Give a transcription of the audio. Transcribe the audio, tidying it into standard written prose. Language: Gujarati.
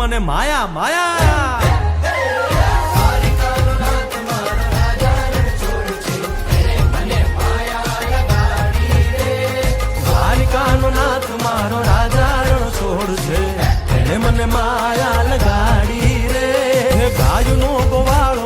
મને માયા માયા દ્વારિકાનો નાથ મારો રાજા રણ છોડ છે એને મને માયા લગાડી રે ગાયનો ગોવાળો